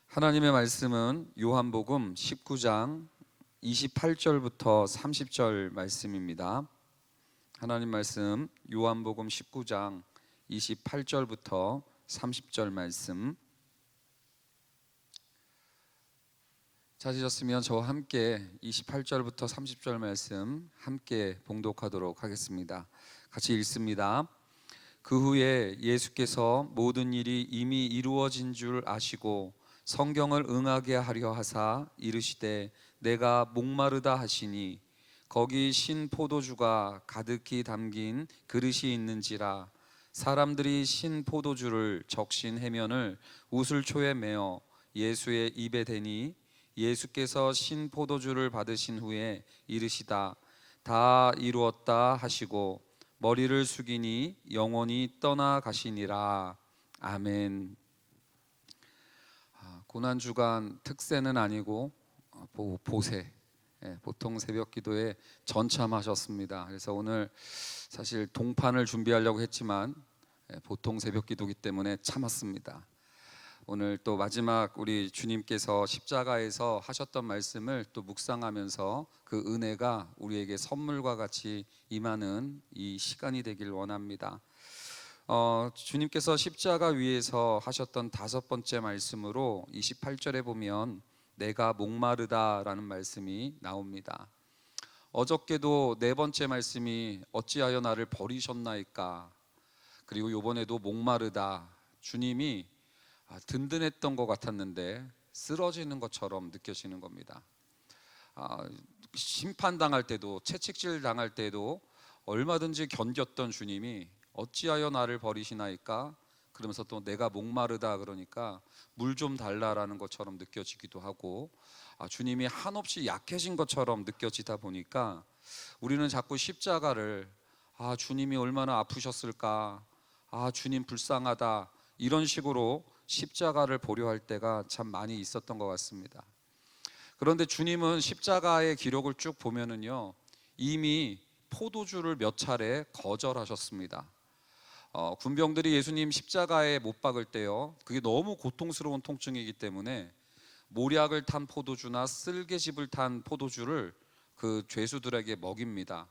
하나님의 말씀은 요한복음 19장 28절부터 30절 말씀입니다. 하나님 말씀 요한복음 19장 28절부터 30절 말씀, 찾으셨으면 저와 함께 28절부터 30절 말씀 함께 봉독하도록 하겠습니다. 같이 읽습니다. 그 후에 예수께서 모든 일이 이미 이루어진 줄 아시고 성경을 응하게 하려 하사 이르시되 내가 목마르다 하시니 거기 신 포도주가 가득히 담긴 그릇이 있는지라. 사람들이 신 포도주를 적신 해면을 우슬초에 메어 예수의 입에 대니 예수께서 신 포도주를 받으신 후에 이르시다 다 이루었다 하시고 머리를 숙이니 영원히 떠나가시니라. 아멘. 고난주간 특세는 아니고 보세, 보통 새벽 기도에 전참하셨습니다. 그래서 오늘 사실 동판을 준비하려고 했지만 보통 새벽 기도기 때문에 참았습니다. 오늘 또 마지막 우리 주님께서 십자가에서 하셨던 말씀을 또 묵상하면서 그 은혜가 우리에게 선물과 같이 임하는 이 시간이 되길 원합니다. 주님께서 십자가 위에서 하셨던 다섯 번째 말씀으로 28절에 보면 내가 목마르다라는 말씀이 나옵니다. 어저께도 네 번째 말씀이 어찌하여 나를 버리셨나이까, 그리고 이번에도 목마르다. 주님이 든든했던 것 같았는데 쓰러지는 것처럼 느껴지는 겁니다. 심판당할 때도, 채찍질 당할 때도 얼마든지 견뎠던 주님이 어찌하여 나를 버리시나이까, 그러면서 또 내가 목마르다 그러니까 물 좀 달라라는 것처럼 느껴지기도 하고, 주님이 한없이 약해진 것처럼 느껴지다 보니까 우리는 자꾸 십자가를 주님이 얼마나 아프셨을까, 주님 불쌍하다, 이런 식으로 십자가를 보려 할 때가 참 많이 있었던 것 같습니다. 그런데 주님은 십자가의 기록을 쭉 보면은요, 이미 포도주를 몇 차례 거절하셨습니다. 군병들이 예수님 십자가에 못 박을 때요, 그게 너무 고통스러운 통증이기 때문에 모략을 탄 포도주나 쓸개즙을 탄 포도주를 그 죄수들에게 먹입니다.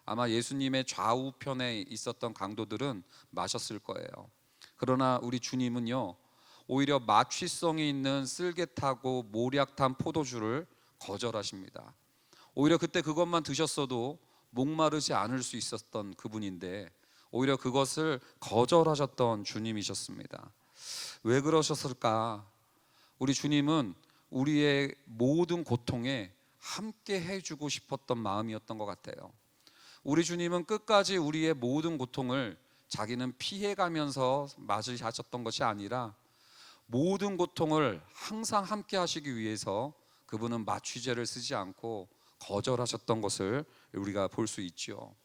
아마 예수님의 좌우편에 있었던 강도들은 마셨을 거예요. 그러나 우리 주님은요, 오히려 마취성이 있는 쓸개타고 모략탄 포도주를 거절하십니다. 오히려 그때 그것만 드셨어도 목마르지 않을 수 있었던 그분인데 오히려 그것을 거절하셨던 주님이셨습니다. 왜 그러셨을까? 우리 주님은 우리의 모든 고통에 함께 해주고 싶었던 마음이었던 것 같아요. 우리 주님은 끝까지 우리의 모든 고통을 자기는 피해가면서 맞이하셨던 것이 아니라 모든 고통을 항상 함께 하시기 위해서 그분은 마취제를 쓰지 않고 거절하셨던 것을 우리가 볼 수 있죠.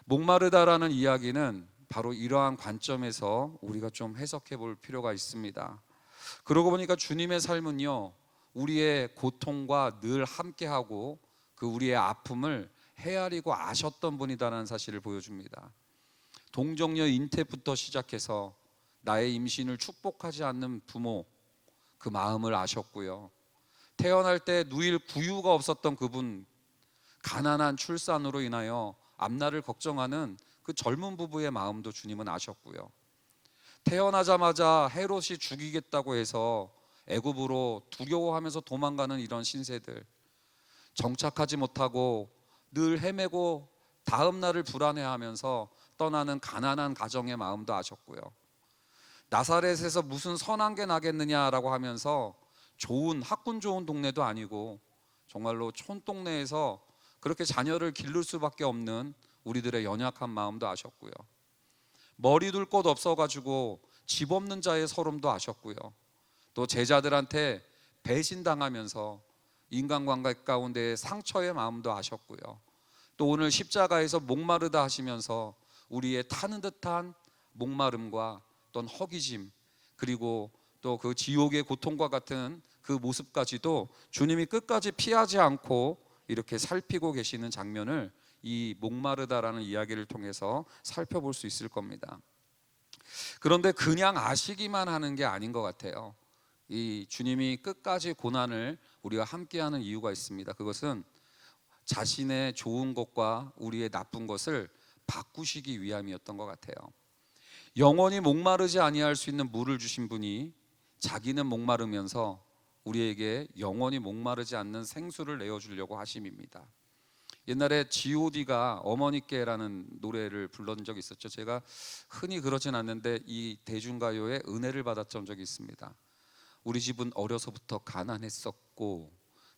목마르다라는 이야기는 바로 이러한 관점에서 우리가 좀 해석해 볼 필요가 있습니다. 그러고 보니까 주님의 삶은요, 우리의 고통과 늘 함께하고 그 우리의 아픔을 헤아리고 아셨던 분이다라는 사실을 보여줍니다. 동정녀 잉태부터 시작해서 나의 임신을 축복하지 않는 부모, 그 마음을 아셨고요. 태어날 때 누일 구유가 없었던 그분, 가난한 출산으로 인하여 앞날을 걱정하는 그 젊은 부부의 마음도 주님은 아셨고요. 태어나자마자 헤롯이 죽이겠다고 해서 애굽으로 두려워하면서 도망가는 이런 신세들, 정착하지 못하고 늘 헤매고 다음 날을 불안해하면서 떠나는 가난한 가정의 마음도 아셨고요. 나사렛에서 무슨 선한 게 나겠느냐라고 하면서 학군 좋은 동네도 아니고 정말로 촌동네에서 그렇게 자녀를 기를 수밖에 없는 우리들의 연약한 마음도 아셨고요. 머리 둘 곳 없어가지고 집 없는 자의 서름도 아셨고요. 또 제자들한테 배신당하면서 인간관계 가운데 상처의 마음도 아셨고요. 또 오늘 십자가에서 목마르다 하시면서 우리의 타는 듯한 목마름과 또는 허기짐, 그리고 또 그 지옥의 고통과 같은 그 모습까지도 주님이 끝까지 피하지 않고 이렇게 살피고 계시는 장면을 이 목마르다라는 이야기를 통해서 살펴볼 수 있을 겁니다. 그런데 그냥 아시기만 하는 게 아닌 것 같아요. 이 주님이 끝까지 고난을 우리가 함께하는 이유가 있습니다. 그것은 자신의 좋은 것과 우리의 나쁜 것을 바꾸시기 위함이었던 것 같아요. 영원히 목마르지 아니할 수 있는 물을 주신 분이 자기는 목마르면서 우리에게 영원히 목마르지 않는 생수를 내어주려고 하심입니다. 옛날에 G.O.D가 어머니께라는 노래를 불렀던 적이 있었죠. 제가 흔히 그러진 않는데 이 대중가요에 은혜를 받았던 적이 있습니다. 우리 집은 어려서부터 가난했었고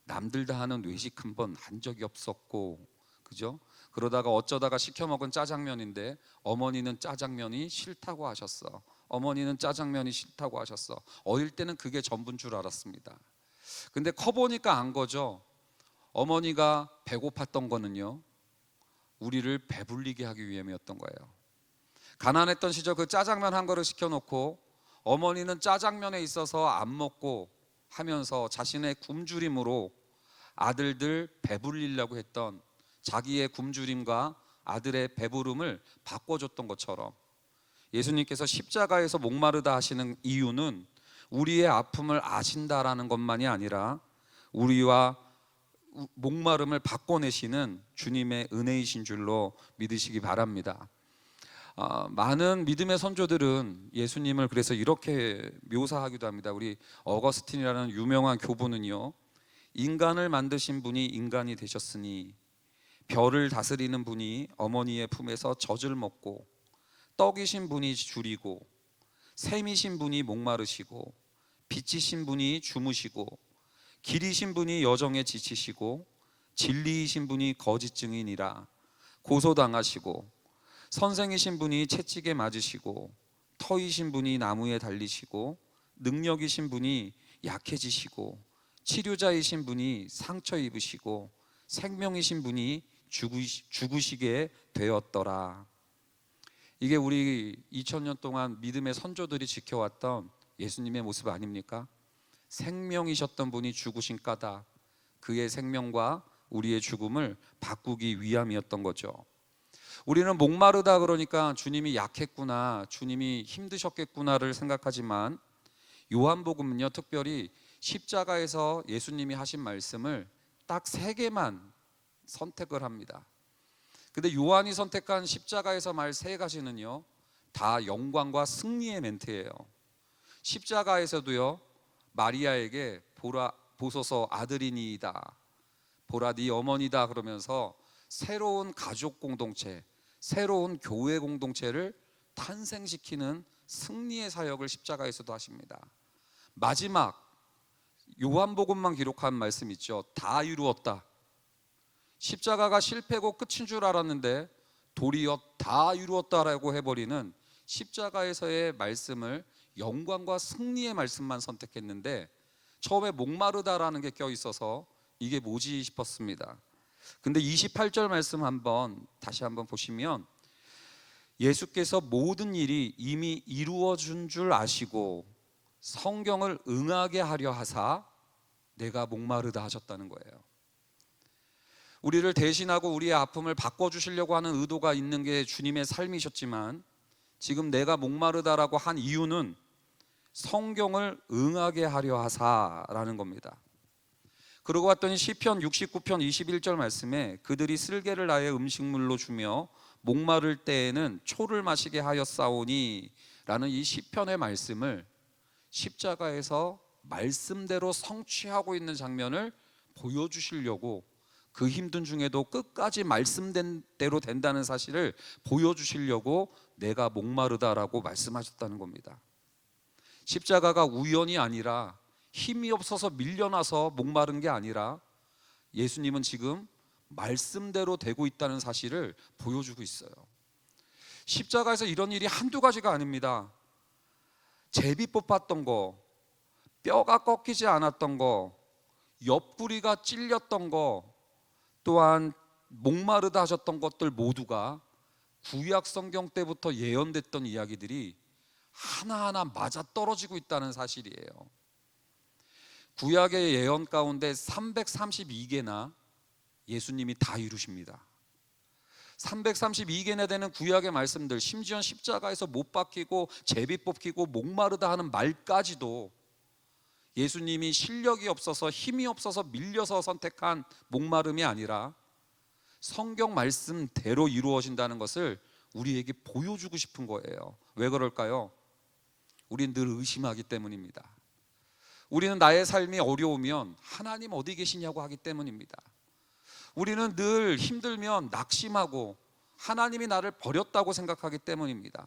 남들 다 하는 외식 한 번 한 적이 없었고, 그죠? 그러다가 어쩌다가 시켜 먹은 짜장면인데 어머니는 짜장면이 싫다고 하셨어. 어머니는 짜장면이 싫다고 하셨어. 어릴 때는 그게 전부인 줄 알았습니다. 근데 커 보니까 안 거죠. 어머니가 배고팠던 거는요, 우리를 배불리게 하기 위함이었던 거예요. 가난했던 시절 그 짜장면 한 그릇 시켜놓고 어머니는 짜장면에 있어서 안 먹고 하면서 자신의 굶주림으로 아들들 배불리려고 했던 자기의 굶주림과 아들의 배부름을 바꿔줬던 것처럼 예수님께서 십자가에서 목마르다 하시는 이유는 우리의 아픔을 아신다라는 것만이 아니라 우리와 목마름을 바꿔내시는 주님의 은혜이신 줄로 믿으시기 바랍니다. 많은 믿음의 선조들은 예수님을 그래서 이렇게 묘사하기도 합니다. 우리 어거스틴이라는 유명한 교부는요, 인간을 만드신 분이 인간이 되셨으니 별을 다스리는 분이 어머니의 품에서 젖을 먹고 떡이신 분이 줄이고 샘이신 분이 목마르시고 빛이신 분이 주무시고 길이신 분이 여정에 지치시고 진리이신 분이 거짓 증인이라 고소당하시고 선생이신 분이 채찍에 맞으시고 터이신 분이 나무에 달리시고 능력이신 분이 약해지시고 치료자이신 분이 상처 입으시고 생명이신 분이 죽으시게 되었더라. 이게 우리 2000년 동안 믿음의 선조들이 지켜왔던 예수님의 모습 아닙니까? 생명이셨던 분이 죽으신 까닭, 그의 생명과 우리의 죽음을 바꾸기 위함이었던 거죠. 우리는 목마르다 그러니까 주님이 약했구나, 주님이 힘드셨겠구나를 생각하지만 요한복음은요, 특별히 십자가에서 예수님이 하신 말씀을 딱 3개만 선택을 합니다. 근데 요한이 선택한 십자가에서 말 3가지는요 다 영광과 승리의 멘트예요. 십자가에서도요, 마리아에게 보소서 아들이니이다, 보라 네 어머니다 그러면서 새로운 가족 공동체, 새로운 교회 공동체를 탄생시키는 승리의 사역을 십자가에서도 하십니다. 마지막 요한복음만 기록한 말씀 있죠. 다 이루었다. 십자가가 실패고 끝인 줄 알았는데 도리어 다 이루었다라고 해버리는 십자가에서의 말씀을 영광과 승리의 말씀만 선택했는데 처음에 목마르다라는 게 껴있어서 이게 뭐지 싶었습니다. 근데 28절 말씀 다시 한번 보시면 예수께서 모든 일이 이미 이루어진 줄 아시고 성경을 응하게 하려 하사 내가 목마르다 하셨다는 거예요. 우리를 대신하고 우리의 아픔을 바꿔주시려고 하는 의도가 있는 게 주님의 삶이셨지만 지금 내가 목마르다라고 한 이유는 성경을 응하게 하려 하사라는 겁니다. 그러고 봤더니 시편 69편 21절 말씀에 그들이 쓸개를 나의 음식물로 주며 목마를 때에는 초를 마시게 하였사오니 라는 이 시편의 말씀을 십자가에서 말씀대로 성취하고 있는 장면을 보여주시려고 그 힘든 중에도 끝까지 말씀대로 된다는 사실을 보여주시려고 내가 목마르다라고 말씀하셨다는 겁니다. 십자가가 우연이 아니라 힘이 없어서 밀려나서 목마른 게 아니라 예수님은 지금 말씀대로 되고 있다는 사실을 보여주고 있어요. 십자가에서 이런 일이 한두 가지가 아닙니다. 제비 뽑았던 거, 뼈가 꺾이지 않았던 거, 옆구리가 찔렸던 거, 또한 목마르다 하셨던 것들 모두가 구약 성경 때부터 예언됐던 이야기들이 하나하나 맞아떨어지고 있다는 사실이에요. 구약의 예언 가운데 332개나 예수님이 다 이루십니다. 332개나 되는 구약의 말씀들, 심지어 십자가에서 못 박히고 제비 뽑히고 목마르다 하는 말까지도 예수님이 실력이 없어서 힘이 없어서 밀려서 선택한 목마름이 아니라 성경 말씀대로 이루어진다는 것을 우리에게 보여주고 싶은 거예요. 왜 그럴까요? 우린 늘 의심하기 때문입니다. 우리는 나의 삶이 어려우면 하나님 어디 계시냐고 하기 때문입니다. 우리는 늘 힘들면 낙심하고 하나님이 나를 버렸다고 생각하기 때문입니다.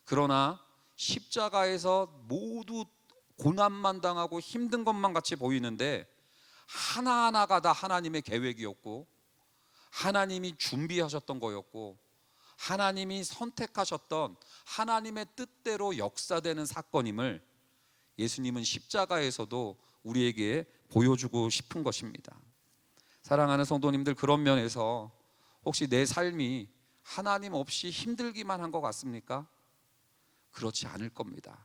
그러나 십자가에서 모두 고난만 당하고 힘든 것만 같이 보이는데 하나하나가 다 하나님의 계획이었고 하나님이 준비하셨던 거였고 하나님이 선택하셨던 하나님의 뜻대로 역사되는 사건임을 예수님은 십자가에서도 우리에게 보여주고 싶은 것입니다. 사랑하는 성도님들, 그런 면에서 혹시 내 삶이 하나님 없이 힘들기만 한 것 같습니까? 그렇지 않을 겁니다.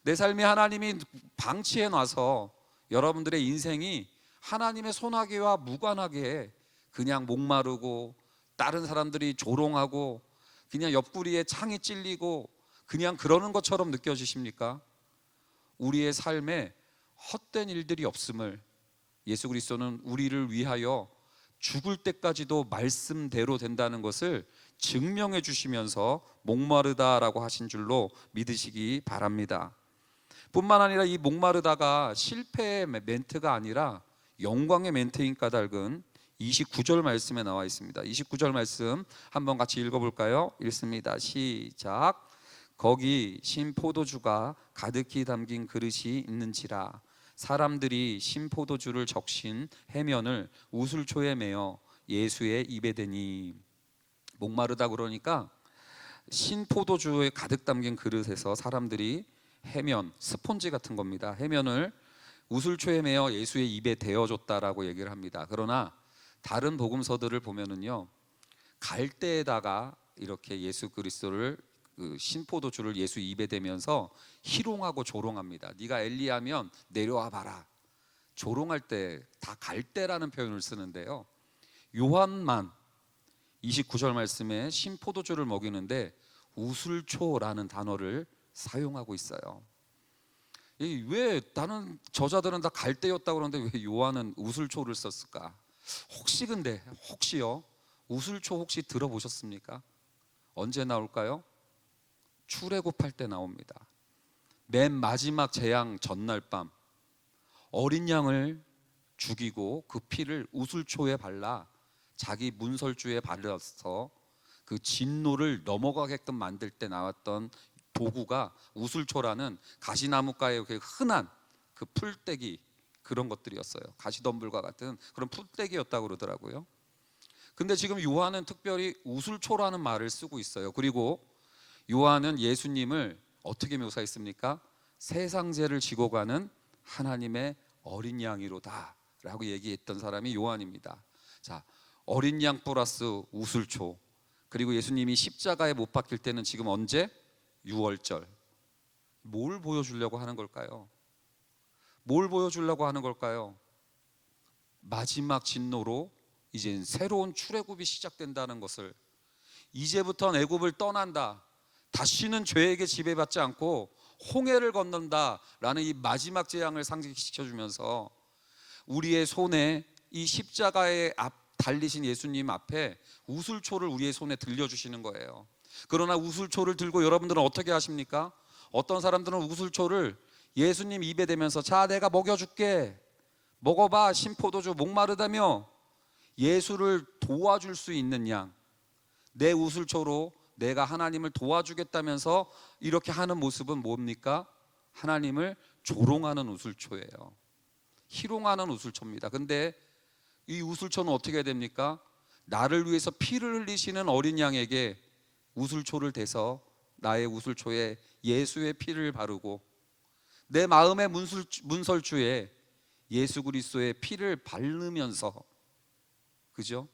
내 삶이 하나님이 방치해 놔서 여러분들의 인생이 하나님의 손아귀와 무관하게 그냥 목마르고 다른 사람들이 조롱하고 그냥 옆구리에 창이 찔리고 그냥 그러는 것처럼 느껴지십니까? 우리의 삶에 헛된 일들이 없음을 예수 그리스도는 우리를 위하여 죽을 때까지도 말씀대로 된다는 것을 증명해 주시면서 목마르다라고 하신 줄로 믿으시기 바랍니다. 뿐만 아니라 이 목마르다가 실패의 멘트가 아니라 영광의 멘트인 까닭은 29절 말씀에 나와 있습니다. 29절 말씀 한번 같이 읽어볼까요? 읽습니다. 시작. 거기 신 포도주가 가득히 담긴 그릇이 있는지라 사람들이 신 포도주를 적신 해면을 우슬초에 매어 예수의 입에 대니. 목마르다 그러니까 신 포도주에 가득 담긴 그릇에서 사람들이 해면, 스폰지 같은 겁니다. 해면을 우슬초에 매어 예수의 입에 대어줬다라고 얘기를 합니다. 그러나 다른 복음서들을 보면은요, 갈대에다가 이렇게 예수 그리스도를 신포도주를 예수 입에 대면서 희롱하고 조롱합니다. 네가 엘리야면 내려와 봐라. 조롱할 때 다 갈대라는 표현을 쓰는데요, 요한만 29절 말씀에 신포도주를 먹이는데 우슬초라는 단어를 사용하고 있어요. 왜 다른 저자들은 다 갈대였다고 그러는데 왜 요한은 우슬초를 썼을까? 혹시요, 우슬초 혹시 들어보셨습니까? 언제 나올까요? 출애굽할 때 나옵니다. 맨 마지막 재앙 전날 밤 어린 양을 죽이고 그 피를 우슬초에 발라 자기 문설주에 발라서 그 진노를 넘어가게끔 만들 때 나왔던 도구가 우슬초라는 가시나무가의 흔한 그 풀떼기, 그런 것들이었어요. 가시덤불과 같은 그런 풀떼기였다고 그러더라고요. 근데 지금 요한은 특별히 우슬초라는 말을 쓰고 있어요. 그리고 요한은 예수님을 어떻게 묘사했습니까? 세상 죄를 지고 가는 하나님의 어린 양이로다 라고 얘기했던 사람이 요한입니다. 자, 어린 양 플러스 우슬초, 그리고 예수님이 십자가에 못 박힐 때는 지금 언제? 6월절. 뭘 보여주려고 하는 걸까요? 뭘 보여주려고 하는 걸까요? 마지막 진노로 이제 새로운 출애굽이 시작된다는 것을, 이제부터는 애굽을 떠난다, 다시는 죄에게 지배받지 않고 홍해를 건넌다라는 이 마지막 재앙을 상징시켜주면서 우리의 손에 이 십자가의 앞 달리신 예수님 앞에 우슬초를 우리의 손에 들려주시는 거예요. 그러나 우슬초를 들고 여러분들은 어떻게 하십니까? 어떤 사람들은 우슬초를 예수님 입에 대면서 자, 내가 먹여줄게, 먹어봐, 신포도주, 목마르다며 예수를 도와줄 수 있는 양, 내 우슬초로 내가 하나님을 도와주겠다면서 이렇게 하는 모습은 뭡니까? 하나님을 조롱하는 우슬초예요. 희롱하는 우슬초입니다. 근데 이 우슬초는 어떻게 됩니까? 나를 위해서 피를 흘리시는 어린 양에게 우슬초를 대서 나의 우슬초에 예수의 피를 바르고 내 마음의 문설주에 예수 그리스도의 피를 바르면서, 그죠?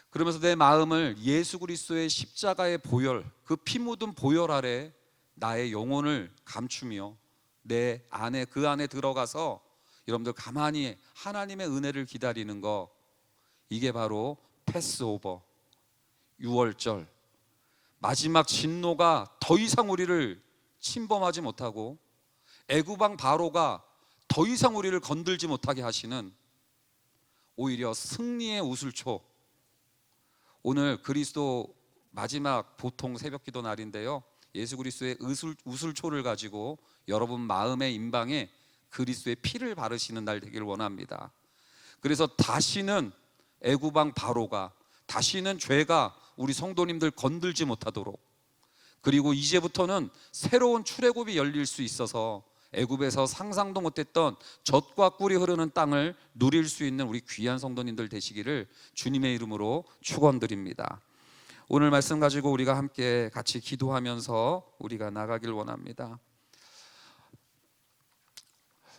그러면서 내 마음을 예수 그리스도의 십자가의 보혈, 그 피 묻은 보혈 아래 나의 영혼을 감추며 내 안에, 그 안에 들어가서 여러분들 가만히 하나님의 은혜를 기다리는 거, 이게 바로 패스오버, 유월절, 마지막 진노가 더 이상 우리를 침범하지 못하고 애굽 왕 바로가 더 이상 우리를 건들지 못하게 하시는 오히려 승리의 우슬초. 오늘 그리스도 마지막 보통 새벽기도 날인데요, 예수 그리스도의 우슬초를 가지고 여러분 마음의 임방에 그리스도의 피를 바르시는 날 되기를 원합니다. 그래서 다시는 애굽 왕 바로가, 다시는 죄가 우리 성도님들 건들지 못하도록, 그리고 이제부터는 새로운 출애굽이 열릴 수 있어서 애굽에서 상상도 못했던 젖과 꿀이 흐르는 땅을 누릴 수 있는 우리 귀한 성도님들 되시기를 주님의 이름으로 축원드립니다. 오늘 말씀 가지고 우리가 함께 같이 기도하면서 우리가 나가길 원합니다.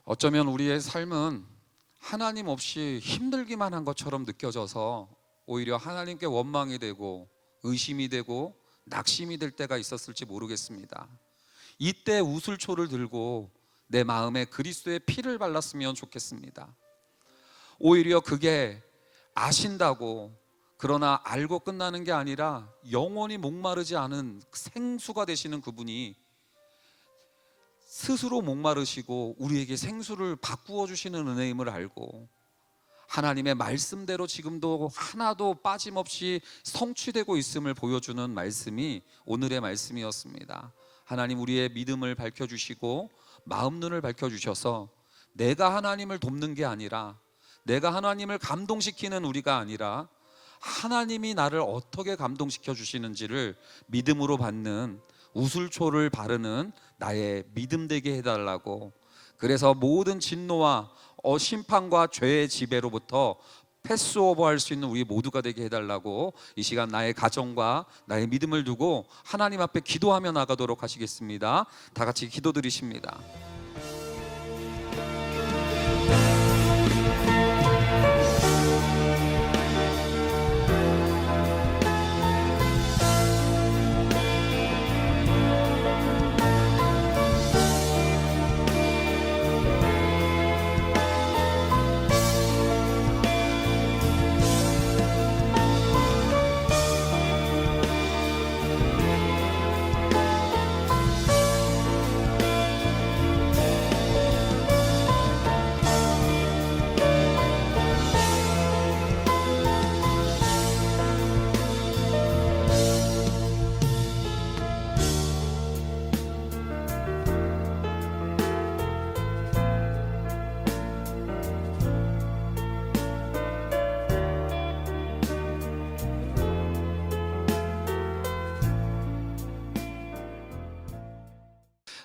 어쩌면 우리의 삶은 하나님 없이 힘들기만 한 것처럼 느껴져서 오히려 하나님께 원망이 되고 의심이 되고 낙심이 될 때가 있었을지 모르겠습니다. 이때 우슬초를 들고 내 마음에 그리스도의 피를 발랐으면 좋겠습니다. 오히려 그게 아신다고, 그러나 알고 끝나는 게 아니라 영원히 목마르지 않은 생수가 되시는 그분이 스스로 목마르시고 우리에게 생수를 바꾸어 주시는 은혜임을 알고 하나님의 말씀대로 지금도 하나도 빠짐없이 성취되고 있음을 보여주는 말씀이 오늘의 말씀이었습니다. 하나님, 우리의 믿음을 밝혀주시고 마음 눈을 밝혀주셔서 내가 하나님을 돕는 게 아니라, 내가 하나님을 감동시키는 우리가 아니라 하나님이 나를 어떻게 감동시켜 주시는지를 믿음으로 받는 우슬초를 바르는 나의 믿음 되게 해달라고, 그래서 모든 진노와 심판과 죄의 지배로부터 패스오버 할 수 있는 우리 모두가 되게 해달라고 이 시간 나의 가정과 나의 믿음을 두고 하나님 앞에 기도하며 나가도록 하시겠습니다. 다 같이 기도드리십니다.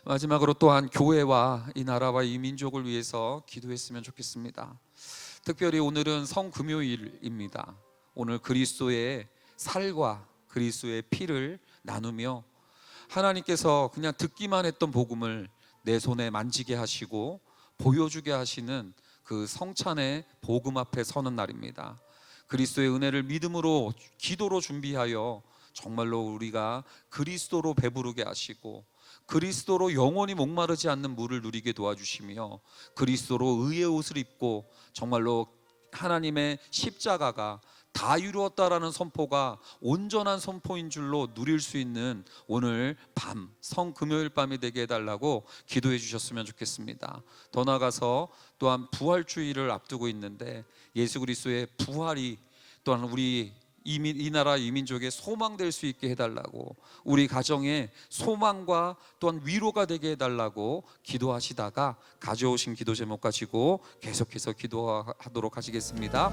마지막으로 또한 교회와 이 나라와 이 민족을 위해서 기도했으면 좋겠습니다. 특별히 오늘은 성금요일입니다. 오늘 그리스도의 살과 그리스도의 피를 나누며 하나님께서 그냥 듣기만 했던 복음을 내 손에 만지게 하시고 보여주게 하시는 그 성찬의 복음 앞에 서는 날입니다. 그리스도의 은혜를 믿음으로 기도로 준비하여 정말로 우리가 그리스도로 배부르게 하시고 그리스도로 영원히 목마르지 않는 물을 누리게 도와주시며 그리스도로 의의 옷을 입고 정말로 하나님의 십자가가 다 이루었다라는 선포가 온전한 선포인 줄로 누릴 수 있는 오늘 밤, 성금요일 밤이 되게 해달라고 기도해 주셨으면 좋겠습니다. 더 나아가서 또한 부활주의를 앞두고 있는데 예수 그리스도의 부활이 또한 우리 이 나라 이 민족의 소망될 수 있게 해달라고, 우리 가정의 소망과 또한 위로가 되게 해달라고 기도하시다가 가져오신 기도 제목 가지고 계속해서 기도하도록 하시겠습니다.